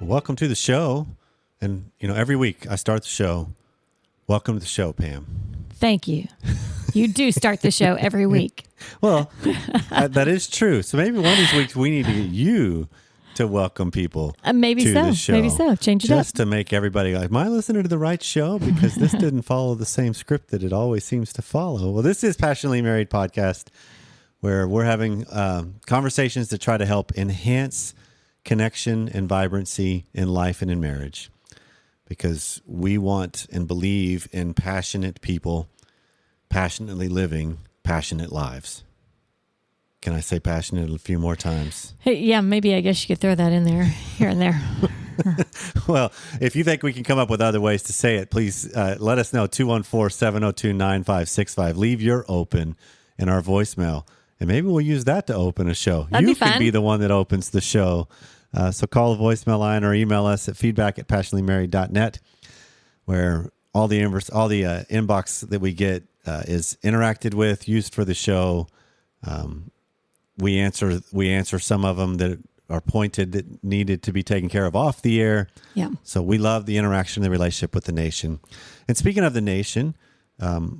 welcome to the show. And, every week I start the show. Welcome to the show, Pam. Thank you. You do start the show every week. Well, that is true. So maybe one of these weeks we need to get you to welcome people maybe to so. the show. Maybe so. Change it just up. to make everybody like, am I listening to the right show? Because this didn't follow the same script that it always seems to follow. Well, this is Passionately Married Podcast, where we're having conversations to try to help enhance connection and vibrancy in life and in marriage. Because we want and believe in passionate people, passionately living passionate lives. Can I say passionate a few more times? Hey, yeah, maybe I guess you could throw that in there, here and there. Well, if you think we can come up with other ways to say it, please let us know. 214-702-9565. Leave your open in our voicemail. And maybe we'll use that to open a show. That'd you be fun. can be the one that opens the show. So call the voicemail line or email us at feedback@passionatelymarried.net, where all the inbox that we get is interacted with, used for the show. We answer some of them that are pointed that needed to be taken care of off the air. Yeah. So we love the interaction, the relationship with the nation. And speaking of the nation,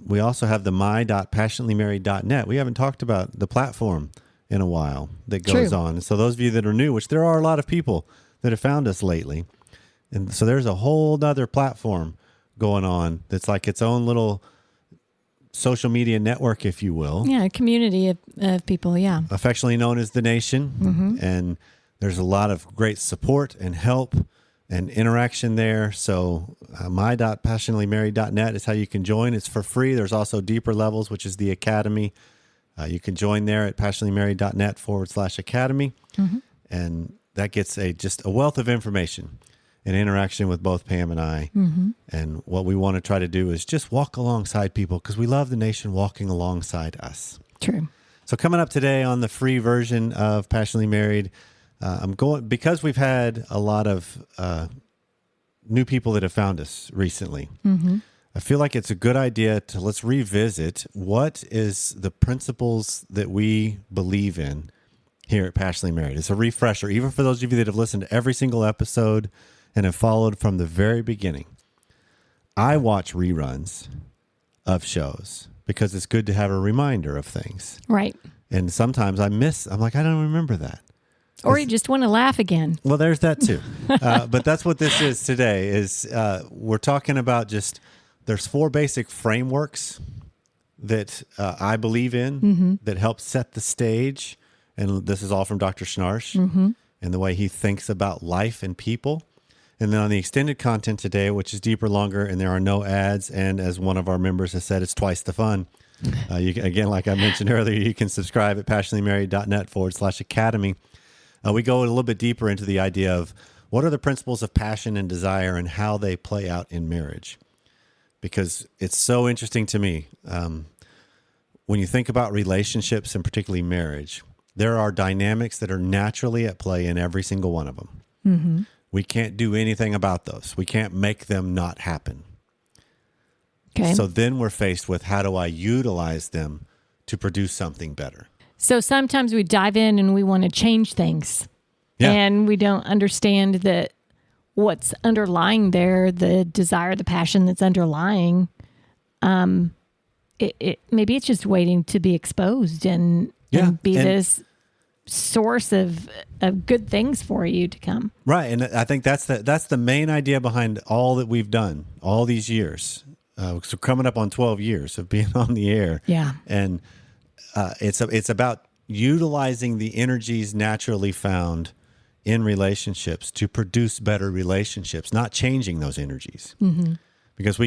we also have the my.passionatelymarried.net. We haven't talked about the platform in a while that goes True. on. And so those of you that are new, which there are a lot of people that have found us lately. And so there's a whole other platform going on that's like its own little social media network, if you will. Yeah, a community of people, yeah. Affectionately known as the Nation. Mm-hmm. And there's a lot of great support and help and interaction there. So my.passionatelymarried.net is how you can join. It's for free. There's also deeper levels, which is the Academy. You can join there at passionatelymarried.net/academy. Mm-hmm. And that gets just a wealth of information and interaction with both Pam and I. Mm-hmm. And what we want to try to do is just walk alongside people because we love the nation walking alongside us. True. So coming up today on the free version of Passionately Married, because we've had a lot of new people that have found us recently. Mm-hmm. I feel like it's a good idea to let's revisit what is the principles that we believe in here at Passionately Married. It's a refresher, even for those of you that have listened to every single episode and have followed from the very beginning. I watch reruns of shows because it's good to have a reminder of things. Right. And sometimes I'm like, I don't remember that. Or you just want to laugh again. Well, there's that too. But that's what this is today is we're talking about there's 4 basic frameworks that I believe in that help set the stage. And this is all from Dr. Schnarch and the way he thinks about life and people. And then on the extended content today, which is deeper, longer, and there are no ads. And as one of our members has said, it's twice the fun. Again, like I mentioned earlier, you can subscribe at passionatelymarried.net/academy. We go a little bit deeper into the idea of what are the principles of passion and desire and how they play out in marriage. Because it's so interesting to me. When you think about relationships and particularly marriage, there are dynamics that are naturally at play in every single one of them. Mm-hmm. We can't do anything about those. We can't make them not happen. Okay. So then we're faced with how do I utilize them to produce something better? So sometimes we dive in and we want to change things. Yeah. And we don't understand that what's underlying there, the desire, the passion that's underlying, maybe it's just waiting to be exposed and be this source of good things for you to come. Right. And I think that's the main idea behind all that we've done all these years. So coming up on 12 years of being on the air. Yeah. And it's about utilizing the energies naturally found in relationships to produce better relationships, not changing those energies. Mm-hmm. Because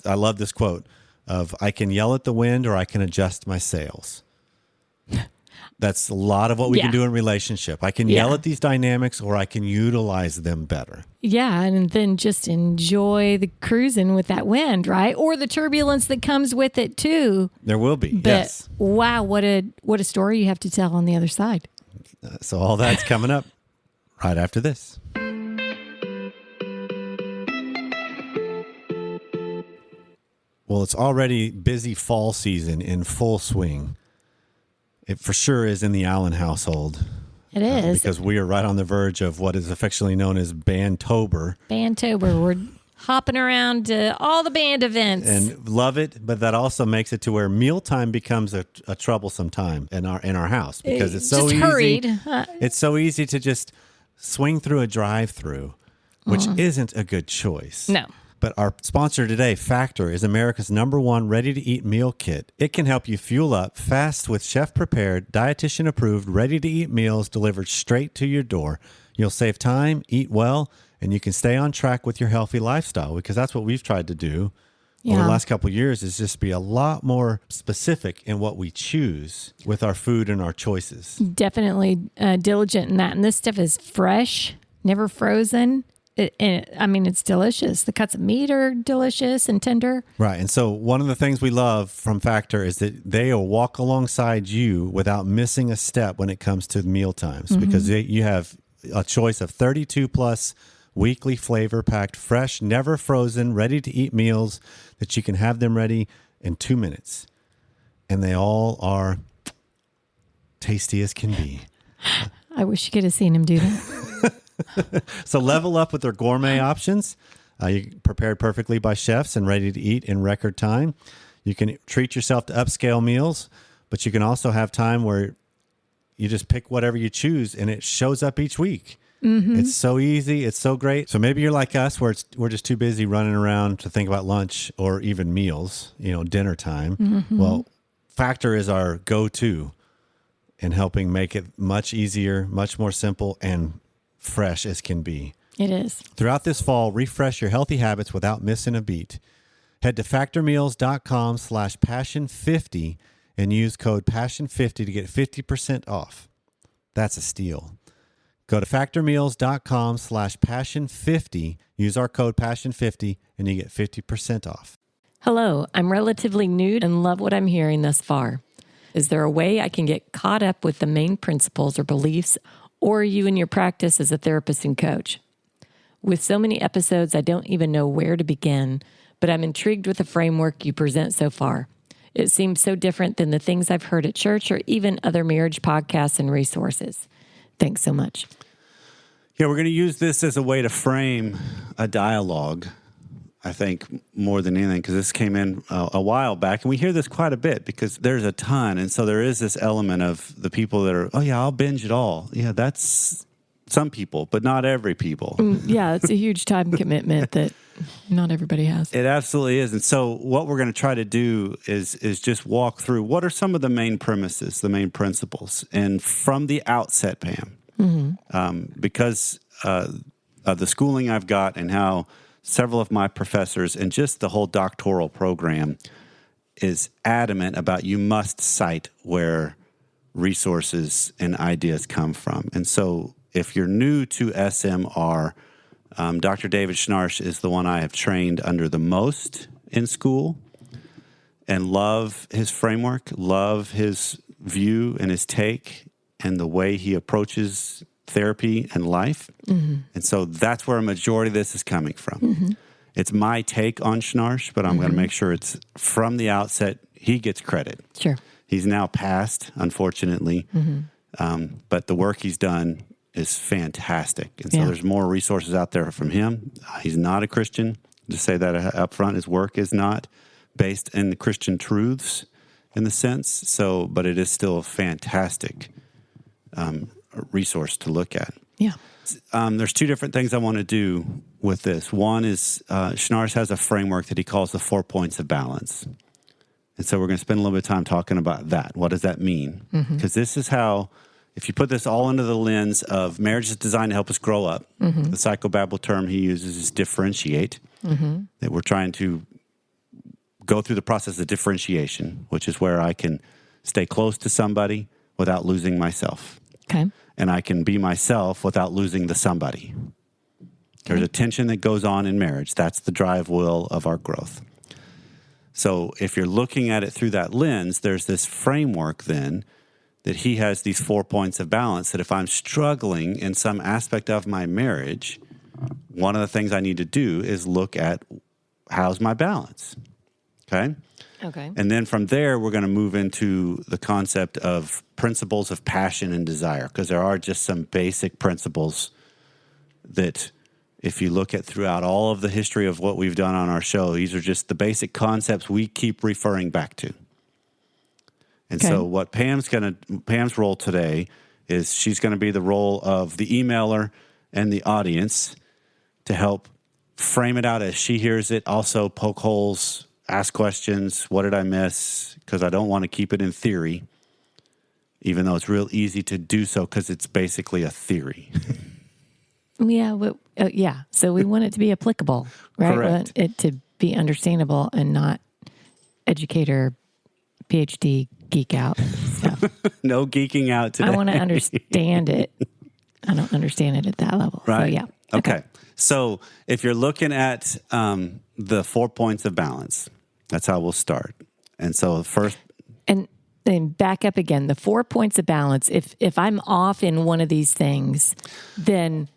I love this quote of, I can yell at the wind or I can adjust my sails. That's a lot of what we can do in relationship. I can yell at these dynamics or I can utilize them better. Yeah, and then just enjoy the cruising with that wind, right? Or the turbulence that comes with it too. There will be, but, yes. Wow, what a story you have to tell on the other side. So all that's coming up right after this. Well, it's already busy fall season in full swing. It for sure is in the Allen household. It is. Because we are right on the verge of what is affectionately known as Bandtober. Bandtober. We're hopping around to all the band events. And love it, but that also makes it to where mealtime becomes a troublesome time in our house because it's so just easy. Hurried. It's so easy to just swing through a drive-through, which isn't a good choice. No. But our sponsor today, Factor, is America's #1 ready-to-eat meal kit. It can help you fuel up fast with chef-prepared, dietitian-approved, ready-to-eat meals delivered straight to your door. You'll save time, eat well, and you can stay on track with your healthy lifestyle because that's what we've tried to do over the last couple of years is just be a lot more specific in what we choose with our food and our choices. Definitely diligent in that. And this stuff is fresh, never frozen. It's delicious. The cuts of meat are delicious and tender. Right. And so one of the things we love from Factor is that they will walk alongside you without missing a step when it comes to meal times because you have a choice of 32 plus weekly flavor packed, fresh, never frozen, ready to eat meals that you can have them ready in 2 minutes. And they all are tasty as can be. I wish you could have seen him do that. So level up with their gourmet options. You prepared perfectly by chefs and ready to eat in record time. You can treat yourself to upscale meals, but you can also have time where you just pick whatever you choose and it shows up each week. It's so easy. It's so great. So maybe you're like us where we're just too busy running around to think about lunch or even meals, dinner time. Well, Factor is our go-to in helping make it much easier, much more simple, and fresh as can be. It is. Throughout this fall, refresh your healthy habits without missing a beat. Head to factormeals.com/passion50 and use code passion50 to get 50% off. That's a steal. Go to factormeals.com/passion50, use our code passion50, and you get 50% off. Hello, I'm relatively new and love what I'm hearing thus far. Is there a way I can get caught up with the main principles or beliefs or you in your practice as a therapist and coach? With so many episodes, I don't even know where to begin, but I'm intrigued with the framework you present so far. It seems so different than the things I've heard at church or even other marriage podcasts and resources. Thanks so much. Yeah, we're going to use this as a way to frame a dialogue, I think, more than anything, because this came in a while back, and we hear this quite a bit because there's a ton, and so there is this element of the people that are, oh yeah, I'll binge it all. Yeah, that's some people, but not every people. Yeah, it's a huge time commitment that not everybody has. It absolutely is. And so what we're going to try to do is just walk through what are some of the main premises, the main principles. And from the outset, Pam, because of the schooling I've got and how several of my professors and just the whole doctoral program is adamant about you must cite where resources and ideas come from. And so if you're new to SMR, Dr. David Schnarch is the one I have trained under the most in school and love his framework, love his view and his take and the way he approaches therapy and life. And so that's where a majority of this is coming from. It's my take on Schnarch, but I'm going to make sure it's from the outset, he gets credit. Sure. He's now passed, unfortunately, but the work he's done is fantastic. And so there's more resources out there from him. He's not a Christian. Just say that up front. His work is not based in the Christian truths in the sense. So, but it is still a fantastic resource to look at. Yeah. There's two different things I want to do with this. One is Schnarch has a framework that he calls the 4 points of balance. And so we're going to spend a little bit of time talking about that. What does that mean? Because this is how, if you put this all under the lens of marriage is designed to help us grow up, the psychobabble term he uses is differentiate, that we're trying to go through the process of differentiation, which is where I can stay close to somebody without losing myself. Okay. And I can be myself without losing the somebody. There's a tension that goes on in marriage. That's the drive wheel of our growth. So if you're looking at it through that lens, there's this framework then that he has these 4 points of balance that if I'm struggling in some aspect of my marriage, one of the things I need to do is look at how's my balance, okay? Okay. And then from there, we're going to move into the concept of principles of passion and desire, because there are just some basic principles that if you look at throughout all of the history of what we've done on our show, these are just the basic concepts we keep referring back to. And Okay. so what Pam's role today is she's going to be the role of the emailer and the audience to help frame it out as she hears it, also poke holes, ask questions. What did I miss? Because I don't want to keep it in theory, even though it's real easy to do so because it's basically a theory. Yeah. So we want it to be applicable, right? We Correct. want it to be understandable and not educator, PhD, geek out stuff. No geeking out today. I want to understand it. I don't understand it at that level. Right. So, yeah. Okay. So if you're looking at the 4 points of balance, that's how we'll start. And so first, And then back up again, the 4 points of balance. If I'm off in one of these things, then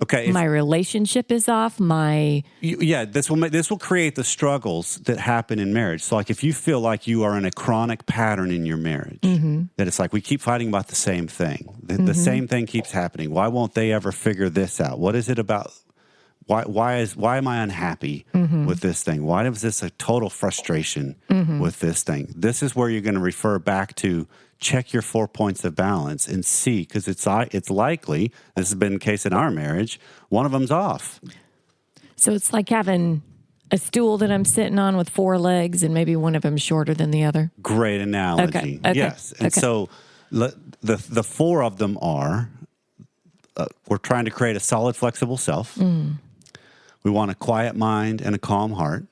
okay, my relationship is off. this will create the struggles that happen in marriage. So like if you feel like you are in a chronic pattern in your marriage, that it's like we keep fighting about the same thing. The same thing keeps happening. Why won't they ever figure this out? What is it about? Why am I unhappy with this thing? Why is this a total frustration with this thing? This is where you're going to refer back to check your 4 points of balance and see, because it's likely, this has been the case in our marriage, one of them's off. So it's like having a stool that I'm sitting on with 4 legs and maybe one of them shorter than the other. Great analogy. Okay. Yes. And so the 4 of them are, we're trying to create a solid, flexible self. We want a quiet mind and a calm heart.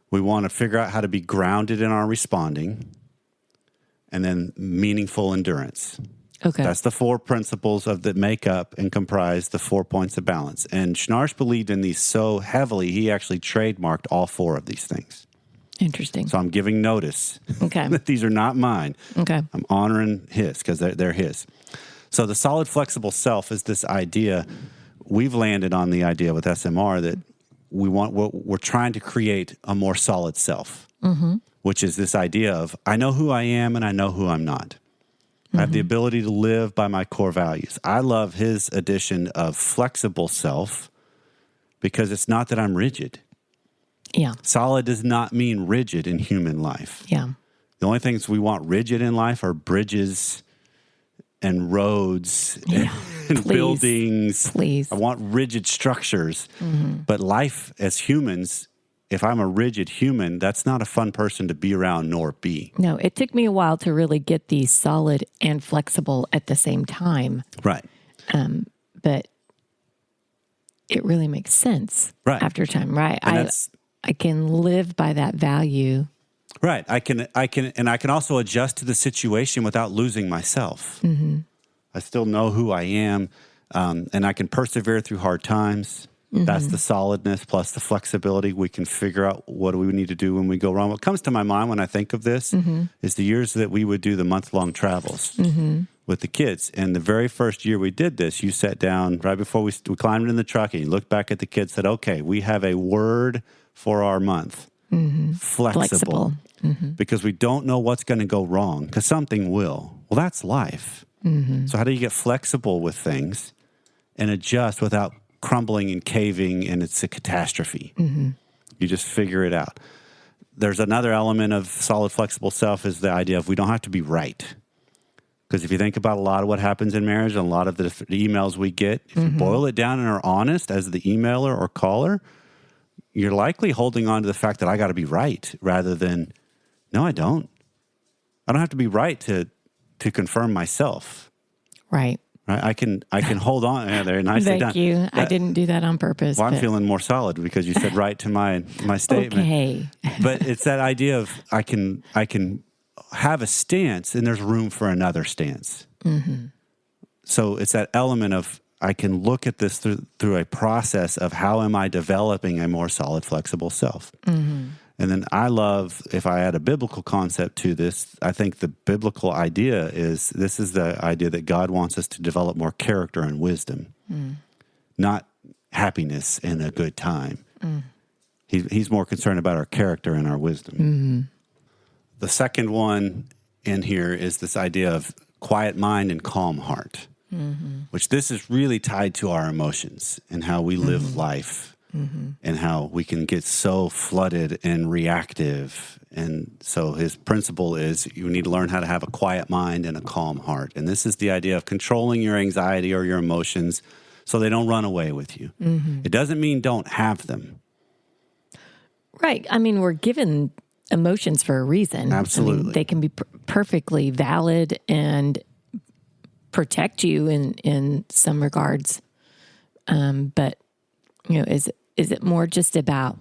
We want to figure out how to be grounded in our responding. And then meaningful endurance. Okay. That's the 4 principles that make up and comprise the 4 points of balance. And Schnarch believed in these so heavily, he actually trademarked all 4 of these things. Interesting. So I'm giving notice Okay. that these are not mine. Okay. I'm honoring his because they're his. So the solid, flexible self is this idea. We've landed on the idea with SMR that we're trying to create a more solid self. Which is this idea of, I know who I am and I know who I'm not. I have the ability to live by my core values. I love his addition of flexible self because it's not that I'm rigid. Yeah. Solid does not mean rigid in human life. Yeah. The only things we want rigid in life are bridges and roads and Please. buildings. Please. I want rigid structures. But life as humans, if I'm a rigid human, that's not a fun person to be around nor be. No, it took me a while to really get these solid and flexible at the same time. Right. But it really makes sense after time, right? I can live by that value. Right. I can also adjust to the situation without losing myself. I still know who I am, and I can persevere through hard times. That's the solidness plus the flexibility. We can figure out what do we need to do when we go wrong. What comes to my mind when I think of this is the years that we would do the month-long travels with the kids. And the very first year we did this, you sat down right before we climbed in the truck and you looked back at the kids and said, okay, we have a word for our month. Flexible. Because we don't know what's going to go wrong because something will. Well, that's life. So how do you get flexible with things and adjust without crumbling and caving and it's a catastrophe? You just figure it out. There's another element of solid, flexible self is the idea of we don't have to be right. Because if you think about a lot of what happens in marriage and a lot of the emails we get, if you boil it down and are honest as the emailer or caller, you're likely holding on to the fact that I got to be right rather than, no, I don't. I don't have to be right to confirm myself. Right. Right? I can hold on. Yeah, there, nicely done. Thank you. I didn't do that on purpose. Well, I'm but- feeling more solid because you said right to my statement. Okay. But it's that idea of I can have a stance and there's room for another stance. So it's that element of I can look at this through a process of how am I developing a more solid, flexible self. And then I love, if I add a biblical concept to this, I think the biblical idea is this is the idea that God wants us to develop more character and wisdom, not happiness and a good time. He's more concerned about our character and our wisdom. The second one in here is this idea of quiet mind and calm heart, which this is really tied to our emotions and how we live life and how we can get so flooded and reactive. And so his principle is you need to learn how to have a quiet mind and a calm heart. And this is the idea of controlling your anxiety or your emotions so they don't run away with you. It doesn't mean don't have them. Right. I mean, we're given emotions for a reason. Absolutely. I mean, they can be perfectly valid and protect you in some regards. But, is it more just about,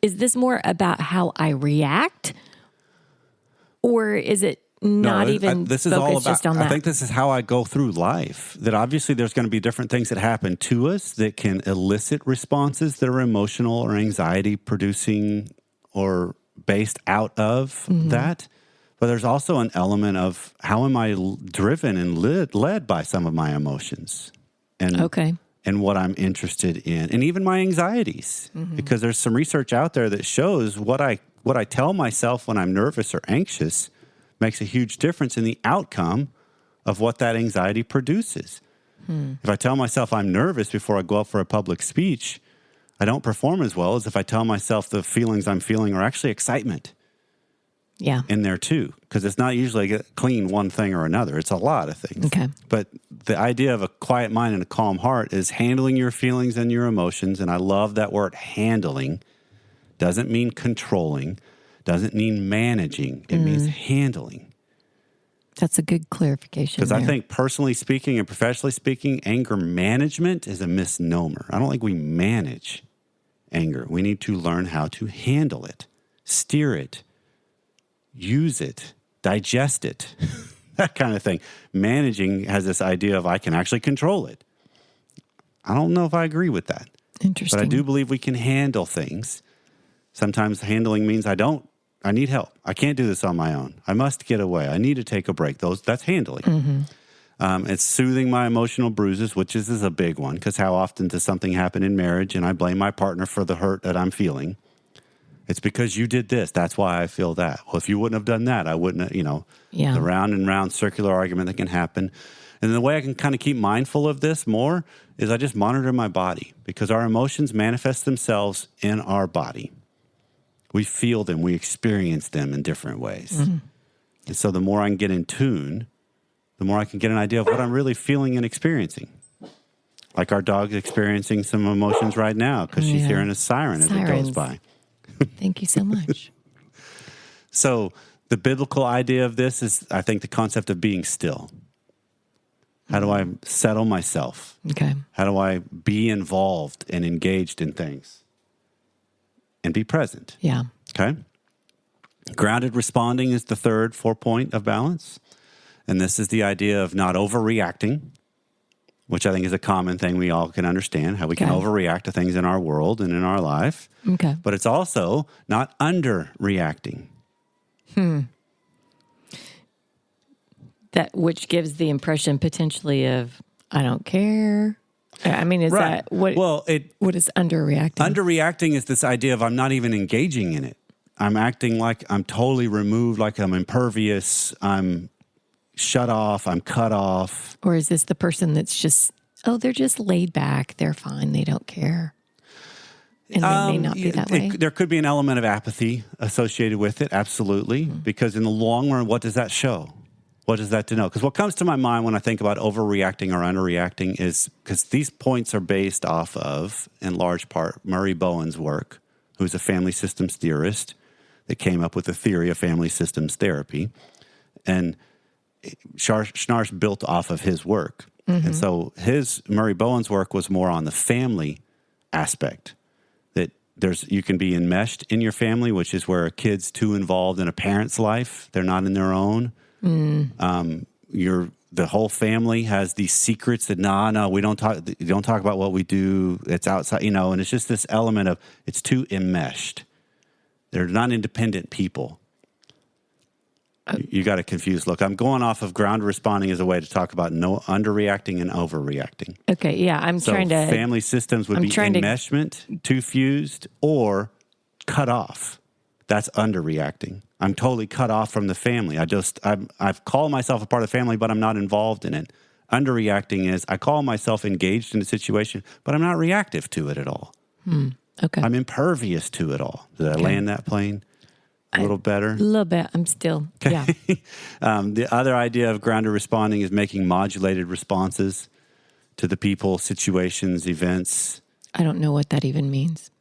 is this more about how I react? Or is it not even this is focused all about, just on that? I think this is how I go through life. That obviously there's going to be different things that happen to us that can elicit responses that are emotional or anxiety producing or based out of that. But there's also an element of how am I driven and led by some of my emotions and what I'm interested in, and even my anxieties. Because there's some research out there that shows what I tell myself when I'm nervous or anxious makes a huge difference in the outcome of what that anxiety produces. If I tell myself I'm nervous before I go up for a public speech, I don't perform as well as if I tell myself the feelings I'm feeling are actually excitement in there too. Because it's not usually clean one thing or another. It's a lot of things. Okay. But the idea of a quiet mind and a calm heart is handling your feelings and your emotions. And I love that word handling. Doesn't mean controlling. Doesn't mean managing. It means handling. That's a good clarification. Because I think personally speaking and professionally speaking, anger management is a misnomer. I don't think we manage anger. We need to learn how to handle it, steer it, use it, digest it, that kind of thing. Managing has this idea of I can actually control it. I don't know if I agree with that. Interesting. But I do believe we can handle things. Sometimes handling means I need help. I can't do this on my own. I must get away. I need to take a break. That's handling. It's soothing my emotional bruises, which is a big one, because how often does something happen in marriage and I blame my partner for the hurt that I'm feeling? It's because you did this. That's why I feel that. Well, if you wouldn't have done that, I wouldn't have, the round and round circular argument that can happen. And the way I can kind of keep mindful of this more is I just monitor my body, because our emotions manifest themselves in our body. We feel them, we experience them in different ways. And so the more I can get in tune, the more I can get an idea of what I'm really feeling and experiencing. Like our dog's experiencing some emotions right now because she's hearing a siren as it goes by. Thank you so much. So the biblical idea of this is, I think, the concept of being still. How do I settle myself? Okay. How do I be involved and engaged in things? And be present. Yeah. Okay. Grounded responding is the third 4-point of balance. And this is the idea of not overreacting, which I think is a common thing we all can understand, how we can overreact to things in our world and in our life. Okay. But it's also not underreacting. That which gives the impression potentially of I don't care. I mean, is that what? Well, what is underreacting? Underreacting is this idea of I'm not even engaging in it. I'm acting like I'm totally removed, like I'm impervious. I'm shut off. I'm cut off. Or is this the person that's just they're just laid back. They're fine. They don't care. And they may not be that way. There could be an element of apathy associated with it, absolutely. Because in the long run, what does that show? What does that denote? Because what comes to my mind when I think about overreacting or underreacting is, because these points are based off of, in large part, Murray Bowen's work, who's a family systems theorist that came up with the theory of family systems therapy. And Schnarch built off of his work. And so Murray Bowen's work was more on the family aspect. That you can be enmeshed in your family, which is where a kid's too involved in a parent's life. They're not in their own. The whole family has these secrets that we don't talk. You don't talk about what we do. It's outside, and it's just this element of it's too enmeshed. They're not independent people. You got a confused look. I'm going off of ground responding as a way to talk about underreacting and overreacting. Okay, yeah, I'm trying to. Family systems would be enmeshment, too fused, or cut off. That's underreacting. I'm totally cut off from the family. I've called myself a part of the family, but I'm not involved in it. Underreacting is I call myself engaged in a situation, but I'm not reactive to it at all. Okay. I'm impervious to it all. Did I land that plane a little better? A little bit. I'm still, yeah. The other idea of grounded responding is making modulated responses to the people, situations, events. I don't know what that even means.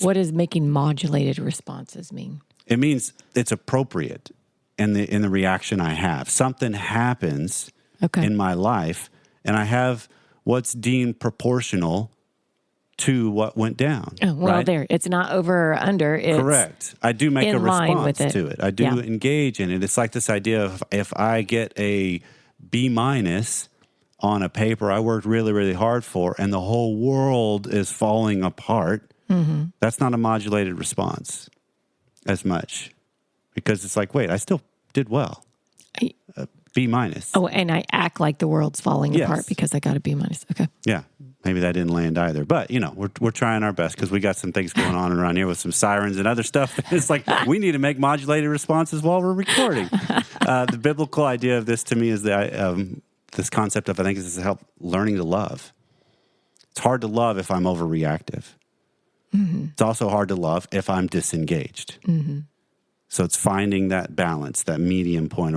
What does making modulated responses mean? It means it's appropriate in the reaction I have. Something happens in my life, and I have what's deemed proportional to what went down. Oh, well, right? there. It's not over or under. It's Correct. I do make a in line response with it. to it. I do engage in it. It's like this idea of if I get a B- on a paper I worked really, really hard for, and the whole world is falling apart, that's not a modulated response as much, because it's like, wait, I still did well. B-. Oh, and I act like the world's falling Yes. apart because I got a B-. Okay. Yeah, maybe that didn't land either. But, we're trying our best because we got some things going on around here with some sirens and other stuff. It's like we need to make modulated responses while we're recording. The biblical idea of this to me is this concept of, I think, is to help learning to love. It's hard to love if I'm overreactive. It's also hard to love if I'm disengaged. So it's finding that balance, that medium point,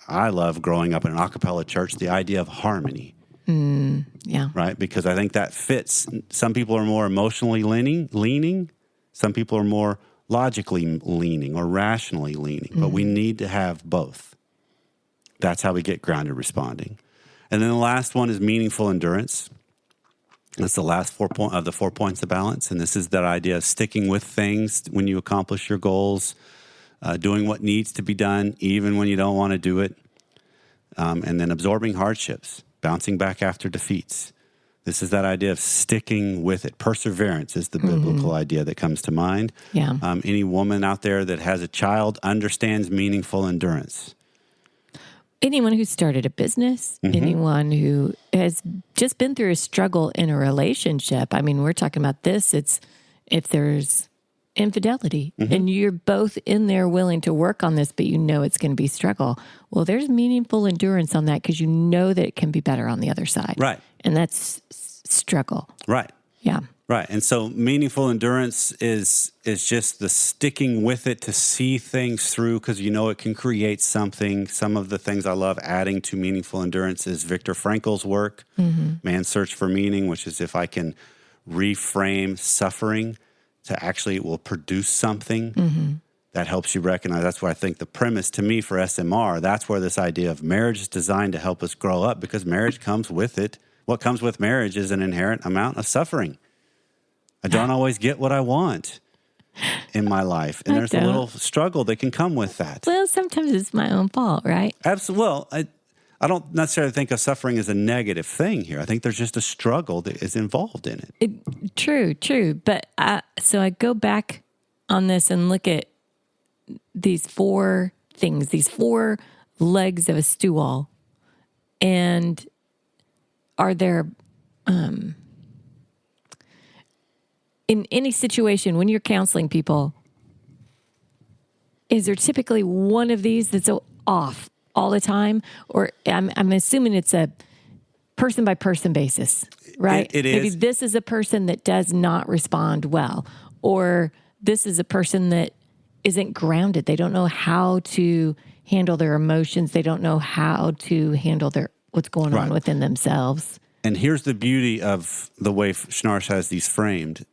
I love growing up in an a cappella church, the idea of harmony. Yeah. Right? Because I think that fits. Some people are more emotionally leaning. Some people are more logically leaning or rationally leaning. But we need to have both. That's how we get grounded responding. And then the last one is meaningful endurance. That's the last 4 of the 4 points of balance. And this is that idea of sticking with things when you accomplish your goals, doing what needs to be done, even when you don't want to do it, and then absorbing hardships, bouncing back after defeats. This is that idea of sticking with it. Perseverance is the biblical idea that comes to mind. Yeah. Any woman out there that has a child understands meaningful endurance. Anyone who started a business, anyone who has just been through a struggle in a relationship. I mean, we're talking about this. It's if there's infidelity and you're both in there willing to work on this, but you know it's going to be struggle. Well, there's meaningful endurance on that because you know that it can be better on the other side. Right. And that's struggle. Right. Yeah. Right. And so meaningful endurance is just the sticking with it to see things through because you know it can create something. Some of the things I love adding to meaningful endurance is Viktor Frankl's work, Man's Search for Meaning, which is if I can reframe suffering to actually it will produce something that helps you recognize. That's why I think the premise to me for SMR, that's where this idea of marriage is designed to help us grow up because marriage comes with it. What comes with marriage is an inherent amount of suffering. I don't always get what I want in my life. And there's a little struggle that can come with that. Well, sometimes it's my own fault, right? Absolutely. Well, I don't necessarily think of suffering as a negative thing here. I think there's just a struggle that is involved in it. True. But so I go back on this and look at these 4 things, these 4 legs of a stool. And are there... in any situation, when you're counseling people, is there typically one of these that's off all the time? Or I'm assuming it's a person by person basis, right? It is. Maybe this is a person that does not respond well, or this is a person that isn't grounded. They don't know how to handle their emotions. They don't know how to handle what's going on within themselves. And here's the beauty of the way Schnarch has these framed.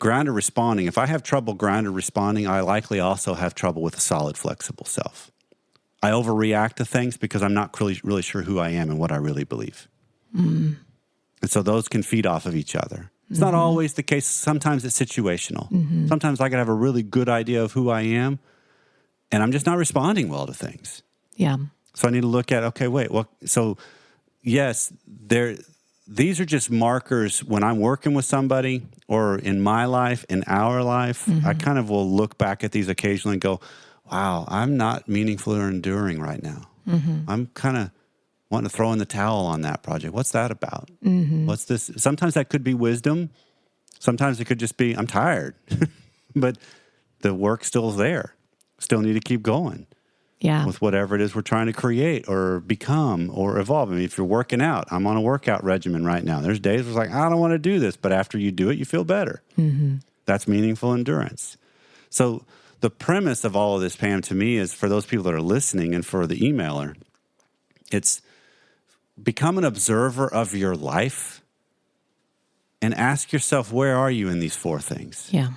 Grounded responding, if I have trouble grounded responding, I likely also have trouble with a solid, flexible self. I overreact to things because I'm not really sure who I am and what I really believe. And so those can feed off of each other. It's not always the case. Sometimes it's situational. Sometimes I can have a really good idea of who I am, and I'm just not responding well to things. Yeah. So I need to look at, okay, wait, what? So yes, these are just markers when I'm working with somebody or in my life, in our life. I kind of will look back at these occasionally and go, wow, I'm not meaningful or enduring right now. I'm kind of wanting to throw in the towel on that project. What's that about? What's this? Sometimes that could be wisdom. Sometimes it could just be, I'm tired. But the work's still there. Still need to keep going Yeah. with whatever it is we're trying to create or become or evolve. I mean, if you're working out, I'm on a workout regimen right now. There's days where it's like, I don't want to do this, but after you do it, you feel better. That's meaningful endurance. So the premise of all of this, Pam, to me is for those people that are listening and for the emailer, it's become an observer of your life and ask yourself, where are you in these 4 things? Yeah.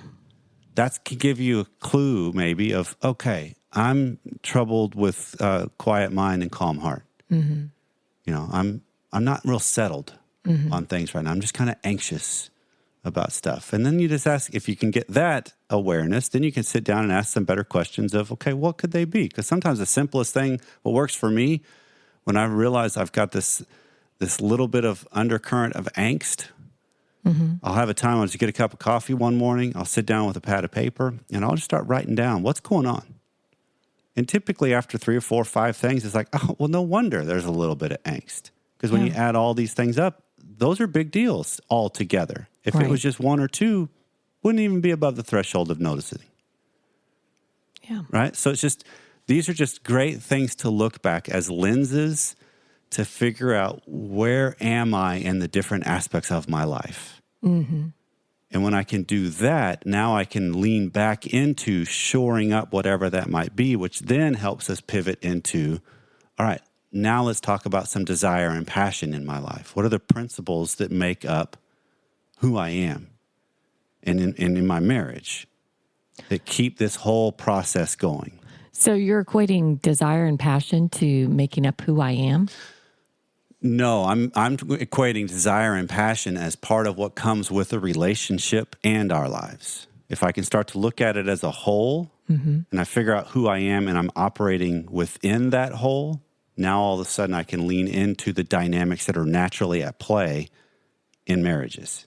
That could give you a clue maybe of, okay, I'm troubled with quiet mind and calm heart. You know, I'm not real settled on things right now. I'm just kind of anxious about stuff. And then you just ask, if you can get that awareness, then you can sit down and ask some better questions of, okay, what could they be? Because sometimes the simplest thing, what works for me, when I realize I've got this little bit of undercurrent of angst, I'll have a time, I'll just get a cup of coffee one morning, I'll sit down with a pad of paper, and I'll just start writing down what's going on. And typically after 3 or 4 or 5 things, it's like, oh, well, no wonder there's a little bit of angst. Because when you add all these things up, those are big deals all together. If it was just 1 or 2, wouldn't even be above the threshold of noticing. Yeah. Right? So it's just, these are just great things to look back as lenses to figure out, where am I in the different aspects of my life? And when I can do that, now I can lean back into shoring up whatever that might be, which then helps us pivot into, all right, now let's talk about some desire and passion in my life. What are the principles that make up who I am and in my marriage that keep this whole process going? So you're equating desire and passion to making up who I am? No, I'm equating desire and passion as part of what comes with a relationship and our lives. If I can start to look at it as a whole, and I figure out who I am and I'm operating within that whole, now all of a sudden I can lean into the dynamics that are naturally at play in marriages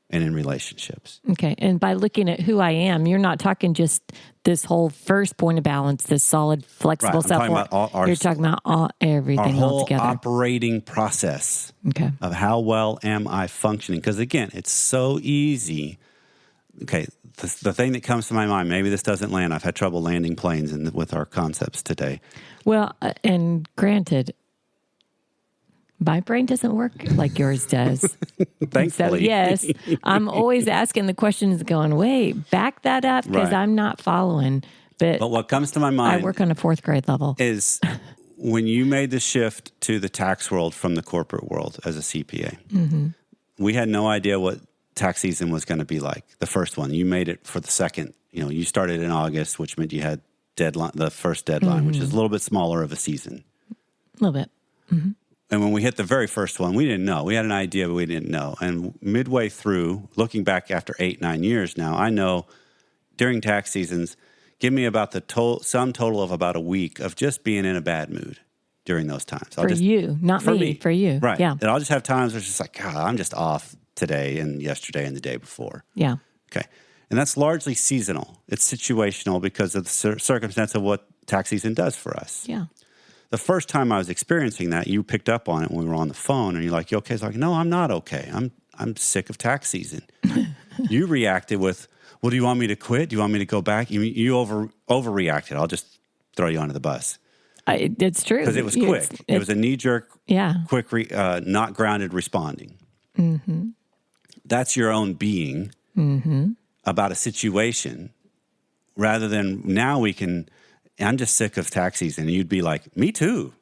and in relationships. Okay. And by looking at who I am, you're not talking just this whole first point of balance, this solid, flexible Right, I'm talking self-worth. about You're talking about everything Our all whole together. operating process Okay. of how well am I functioning? Because again, it's so easy. Okay, the thing that comes to my mind, maybe this doesn't land. I've had trouble landing planes with our concepts today. Well, and granted, my brain doesn't work like yours does. Thankfully. So, yes, I'm always asking the questions going, wait, back that up because Right. I'm not following. But what comes to my mind I work on a 4th grade level. is when you made the shift to the tax world from the corporate world as a CPA, we had no idea what tax season was going to be like. The first one, you made it for the second. You know, you started in August, which meant you had the first deadline, which is a little bit smaller of a season. A little bit. And when we hit the very first one, we didn't know. We had an idea, but we didn't know. And midway through, looking back after 8, 9 years now, I know during tax seasons, give me about the sum total of about a week of just being in a bad mood during those times. For you, not me. For you. Right. Yeah. And I'll just have times where it's just like, God, I'm just off today and yesterday and the day before. Yeah. Okay. And that's largely seasonal. It's situational because of the circumstance of what tax season does for us. Yeah. The first time I was experiencing that, you picked up on it when we were on the phone, and you're like, "You okay?" It's like, "No, I'm not okay. I'm sick of tax season." You reacted with, "Well, do you want me to quit? Do you want me to go back?" You overreacted. I'll just throw you under the bus It's true. because it was quick. It was a knee jerk, quick, not grounded responding. That's your own being about a situation, rather than now we can. I'm just sick of tax season. And you'd be like, me too.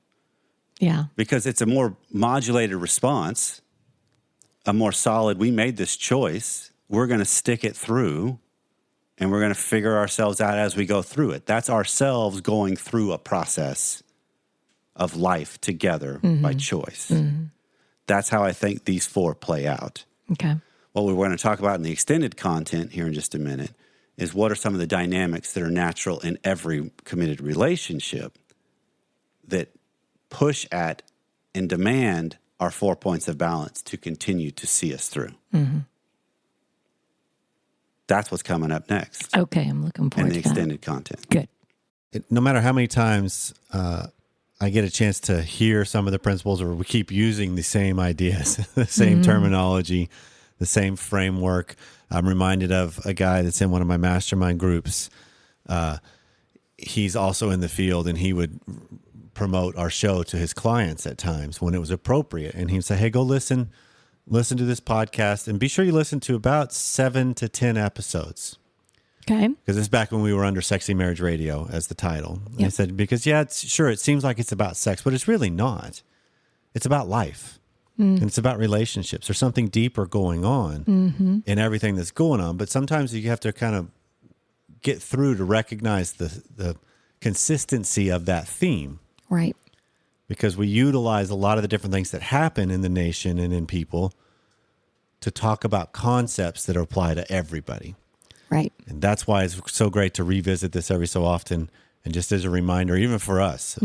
Yeah. Because it's a more modulated response, a more solid, we made this choice. We're going to stick it through and we're going to figure ourselves out as we go through it. That's ourselves going through a process of life together by choice. That's how I think these 4 play out. Okay. What we're going to talk about in the extended content here in just a minute is what are some of the dynamics that are natural in every committed relationship that push at and demand our 4 points of balance to continue to see us through. That's what's coming up next Okay. I'm looking in forward the to that. extended content. Good. No matter how many times I get a chance to hear some of the principles, or we keep using the same ideas, the same terminology, the same framework. I'm reminded of a guy that's in one of my mastermind groups he's also in the field, and he would promote our show to his clients at times when it was appropriate. And he'd say, hey, go listen to this podcast, and be sure you listen to about 7 to 10 episodes. Okay. Because it's back when we were under Sexy Marriage Radio as the title. And he said, because it seems like it's about sex, but it's really not. It's about life. And it's about relationships. There's something deeper going on in everything that's going on. But sometimes you have to kind of get through to recognize the consistency of that theme. Right. Because we utilize a lot of the different things that happen in the nation and in people to talk about concepts that apply to everybody. Right. And that's why it's so great to revisit this every so often. And just as a reminder, even for us,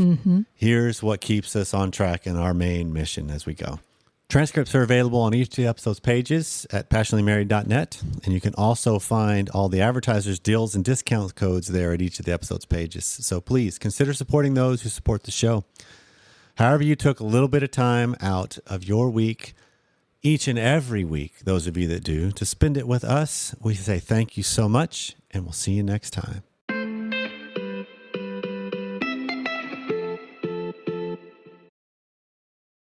here's what keeps us on track in our main mission as we go. Transcripts are available on each of the episode's pages at passionatelymarried.net. And you can also find all the advertisers' deals and discount codes there at each of the episode's pages. So please consider supporting those who support the show. However, you took a little bit of time out of your week, each and every week, those of you that do, to spend it with us, we say thank you so much, and we'll see you next time.